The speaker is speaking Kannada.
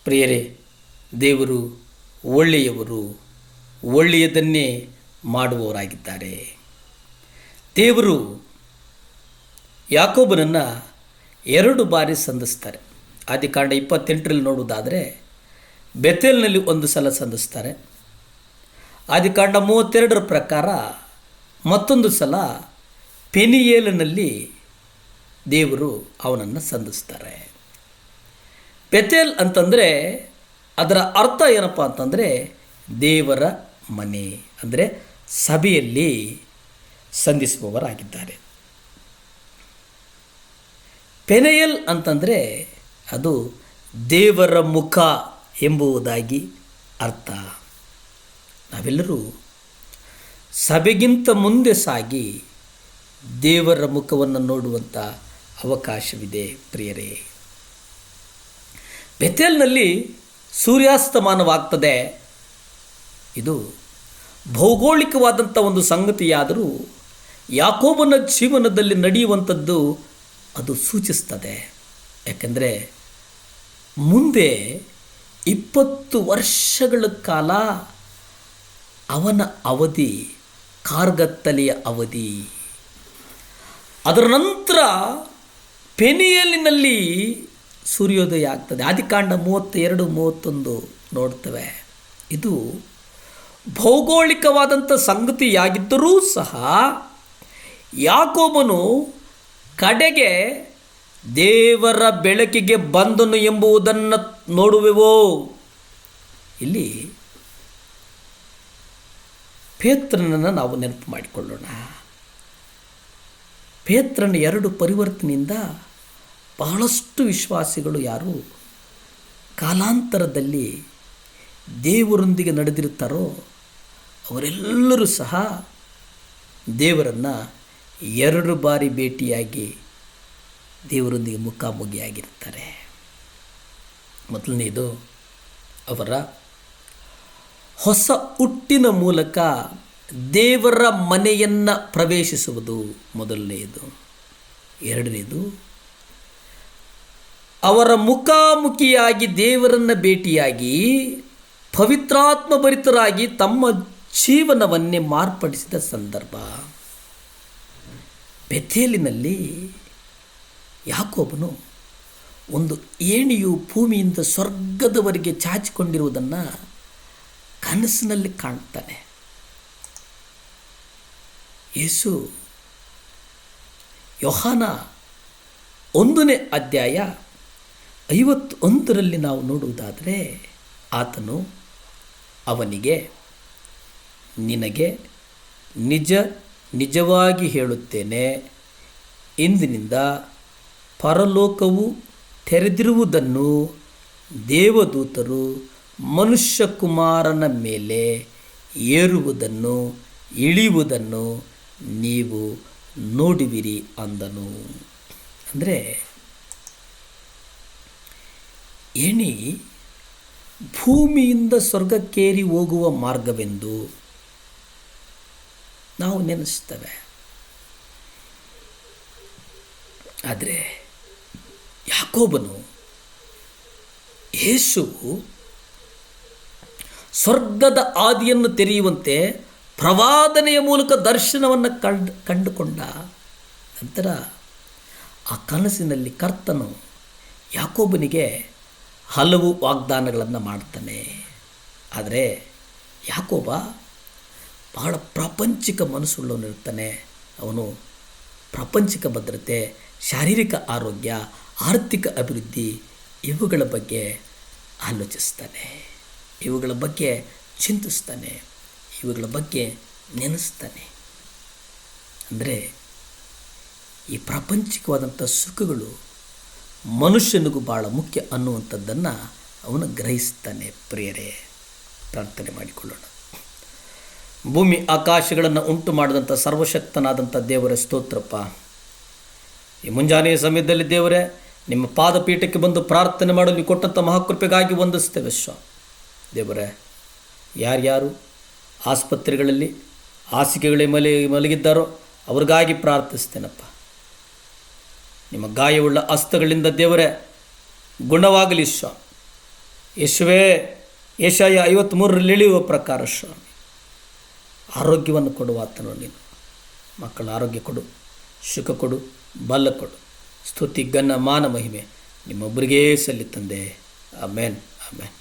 ಪ್ರಿಯರೇ, ದೇವರು ಒಳ್ಳೆಯವರು, ಒಳ್ಳೆಯದನ್ನೇ ಮಾಡುವವರಾಗಿದ್ದಾರೆ. ದೇವರು ಯಾಕೋಬನನ್ನು 2 ಬಾರಿ ಸಂಧಿಸ್ತಾರೆ. ಆದಿಕಾಂಡ 28ರಲ್ಲಿ ನೋಡುವುದಾದರೆ ಬೆಥೇಲ್ನಲ್ಲಿ 1 ಸಲ ಸಂಧಿಸ್ತಾರೆ. ಆದಿಕಾಂಡ 32ರ ಪ್ರಕಾರ ಮತ್ತೊಂದು ಸಲ ಪೆನಿಯೇಲಿನಲ್ಲಿ ದೇವರು ಅವನನ್ನು ಸಂಧಿಸ್ತಾರೆ. ಬೆಥೇಲ್ ಅಂತಂದರೆ ಅದರ ಅರ್ಥ ಏನಪ್ಪ ಅಂತಂದರೆ ದೇವರ ಮನೆ, ಅಂದರೆ ಸಭೆಯಲ್ಲಿ ಸಂಧಿಸುವವರಾಗಿದ್ದಾರೆ. ಪೆನಿಯೇಲ್ ಅಂತಂದರೆ ಅದು ದೇವರ ಮುಖ ಎಂಬುದಾಗಿ ಅರ್ಥ. ನಾವೆಲ್ಲರೂ ಸಭೆಗಿಂತ ಮುಂದೆ ಸಾಗಿ ದೇವರ ಮುಖವನ್ನು ನೋಡುವಂಥ ಅವಕಾಶವಿದೆ ಪ್ರಿಯರೇ. ಬೆಥೇಲ್ನಲ್ಲಿ ಸೂರ್ಯಾಸ್ತಮಾನವಾಗ್ತದೆ. ಇದು ಭೌಗೋಳಿಕವಾದಂಥ ಒಂದು ಸಂಗತಿಯಾದರೂ ಯಾಕೋಬನ ಜೀವನದಲ್ಲಿ ನಡೆಯುವಂಥದ್ದು ಅದು ಸೂಚಿಸ್ತದೆ. ಯಾಕೆಂದರೆ ಮುಂದೆ 20 ವರ್ಷಗಳ ಕಾಲ ಅವನ ಅವಧಿ ಕಾರ್ಗತ್ತಲೆಯ ಅವಧಿ. ಅದರ ನಂತರ ಪೆನಿಯೇಲಿನಲ್ಲಿ ಸೂರ್ಯೋದಯ ಆಗ್ತದೆ. ಆದಿಕಾಂಡ 32-31 ನೋಡ್ತೇವೆ. ಇದು ಭೌಗೋಳಿಕವಾದಂಥ ಸಂಗತಿಯಾಗಿದ್ದರೂ ಸಹ ಯಾಕೋಬನು ಕಡೆಗೆ ದೇವರ ಬೆಳಕಿಗೆ ಬಂದನು ಎಂಬುದನ್ನು ನೋಡುವೆವೋ. ಇಲ್ಲಿ ಪೇತ್ರನನ್ನು ನಾವು ನೆನಪು ಮಾಡಿಕೊಳ್ಳೋಣ. ಪೇತ್ರನ 2 ಪರಿವರ್ತನೆಯಿಂದ ಬಹಳಷ್ಟು ವಿಶ್ವಾಸಿಗಳು ಯಾರು ಕಾಲಾಂತರದಲ್ಲಿ ದೇವರೊಂದಿಗೆ ನಡೆದಿರುತ್ತಾರೋ ಅವರೆಲ್ಲರೂ ಸಹ ದೇವರನ್ನು 2 ಬಾರಿ ಭೇಟಿಯಾಗಿ ದೇವರೊಂದಿಗೆ ಮುಖಾಮುಖಿಯಾಗಿರ್ತಾರೆ. ಮೊದಲನೇದು ಅವರ ಹೊಸ ಹುಟ್ಟಿನ ಮೂಲಕ ದೇವರ ಮನೆಯನ್ನು ಪ್ರವೇಶಿಸುವುದು ಮೊದಲನೆಯದು. 2ನೇದು ಅವರ ಮುಖಾಮುಖಿಯಾಗಿ ದೇವರನ್ನು ಭೇಟಿಯಾಗಿ ಪವಿತ್ರಾತ್ಮ ಭರಿತರಾಗಿ ತಮ್ಮ ಜೀವನವನ್ನೇ ಮಾರ್ಪಡಿಸಿದ ಸಂದರ್ಭ. ಬೆಥೇಲಿನಲ್ಲಿ ಯಾಕೋಬನು ಒಂದು ಏಣಿಯು ಭೂಮಿಯಿಂದ ಸ್ವರ್ಗದವರೆಗೆ ಚಾಚಿಕೊಂಡಿರುವುದನ್ನು ಕನಸಿನಲ್ಲಿ ಕಾಣ್ತಾನೆ. ಯೇಸು ಯೋಹಾನ 1ನೇ ಅಧ್ಯಾಯ 51ರಲ್ಲಿ ನಾವು ನೋಡುವುದಾದರೆ ಆತನು ಅವನಿಗೆ, ನಿನಗೆ ನಿಜವಾಗಿ ಹೇಳುತ್ತೇನೆ, ಇಂದಿನಿಂದ ಪರಲೋಕವು ತೆರೆದಿರುವುದನ್ನು ದೇವದೂತರು ಮನುಷ್ಯಕುಮಾರನ ಮೇಲೆ ಏರುವುದನ್ನು ಇಳಿಯುವುದನ್ನು ನೀವು ನೋಡುವಿರಿ ಅಂದನು. ಅಂದರೆ ಏಣಿ ಭೂಮಿಯಿಂದ ಸ್ವರ್ಗಕ್ಕೇರಿ ಹೋಗುವ ಮಾರ್ಗವೆಂದು ನಾವು ನೆನೆಸ್ತೇವೆ. ಆದರೆ ಯಾಕೋಬನು ಯೇಸುವು ಸ್ವರ್ಗದ ಆದಿಯನ್ನು ತೆರೆಯುವಂತೆ ಪ್ರವಾದನೆಯ ಮೂಲಕ ದರ್ಶನವನ್ನು ಕಂಡುಕೊಂಡ ನಂತರ ಆ ಕನಸಿನಲ್ಲಿ ಕರ್ತನು ಯಾಕೋಬನಿಗೆ ಹಲವು ವಾಗ್ದಾನಗಳನ್ನು ಮಾಡ್ತಾನೆ. ಆದರೆ ಯಾಕೋಬ ಬಹಳ ಪ್ರಾಪಂಚಿಕ ಮನಸ್ಸುಳ್ಳವನಿರ್ತಾನೆ. ಅವನು ಪ್ರಾಪಂಚಿಕ ಭದ್ರತೆ, ಶಾರೀರಿಕ ಆರೋಗ್ಯ, ಆರ್ಥಿಕ ಅಭಿವೃದ್ಧಿ ಇವುಗಳ ಬಗ್ಗೆ ಆಲೋಚಿಸ್ತಾನೆ, ಇವುಗಳ ಬಗ್ಗೆ ಚಿಂತಿಸ್ತಾನೆ, ಇವುಗಳ ಬಗ್ಗೆ ನೆನೆಸ್ತಾನೆ. ಅಂದರೆ ಈ ಪ್ರಾಪಂಚಿಕವಾದಂಥ ಸುಖಗಳು ಮನುಷ್ಯನಿಗೂ ಭಾಳ ಮುಖ್ಯ ಅನ್ನುವಂಥದ್ದನ್ನು ಅವನು ಗ್ರಹಿಸ್ತಾನೆ. ಪ್ರಿಯರೇ, ಪ್ರಾರ್ಥನೆ ಮಾಡಿಕೊಳ್ಳೋಣ. ಭೂಮಿ ಆಕಾಶಗಳನ್ನು ಉಂಟು ಮಾಡಿದಂಥ ಸರ್ವಶಕ್ತನಾದಂಥ ದೇವರ ಸ್ತೋತ್ರಪ್ಪ. ಈ ಮುಂಜಾನೆಯ ಸಮಯದಲ್ಲಿ ದೇವರೇ, ನಿಮ್ಮ ಪಾದಪೀಠಕ್ಕೆ ಬಂದು ಪ್ರಾರ್ಥನೆ ಮಾಡಲು ನೀವು ಕೊಟ್ಟಂಥ ಮಹಾಕೃಪೆಗಾಗಿ ವಂದಿಸ್ತೇವೆ ದೇವರೇ. ಯಾರ್ಯಾರು ಆಸ್ಪತ್ರೆಗಳಲ್ಲಿ ಹಾಸಿಗೆಗಳೇ ಮಲಗಿದ್ದಾರೋ ಅವ್ರಿಗಾಗಿ ಪ್ರಾರ್ಥಿಸ್ತೇನಪ್ಪ. ನಿಮ್ಮ ಗಾಯವುಳ್ಳ ಹಸ್ತಗಳಿಂದ ದೇವರೇ ಗುಣವಾಗಲಿ ಯೇಸುವೇ, ಯೆಶಾಯ 53ರಲ್ಲಿ ಹೇಳಿರುವ ಪ್ರಕಾರ ಸ್ವಾಮಿ ಆರೋಗ್ಯವನ್ನು ಕೊಡುವ ಆತನು ನೀನು. ಮಕ್ಕಳ ಆರೋಗ್ಯ ಕೊಡು, ಸುಖ ಕೊಡು, ಬಲ ಕೊಡು. ಸ್ತುತಿ, ಘನ, ಮಾನ, ಮಹಿಮೆ ನಿಮ್ಮೊಬ್ಬರಿಗೇ ಸಲ್ಲಿ ತಂದೆ. ಆಮೇನ್, ಆಮೇನ್.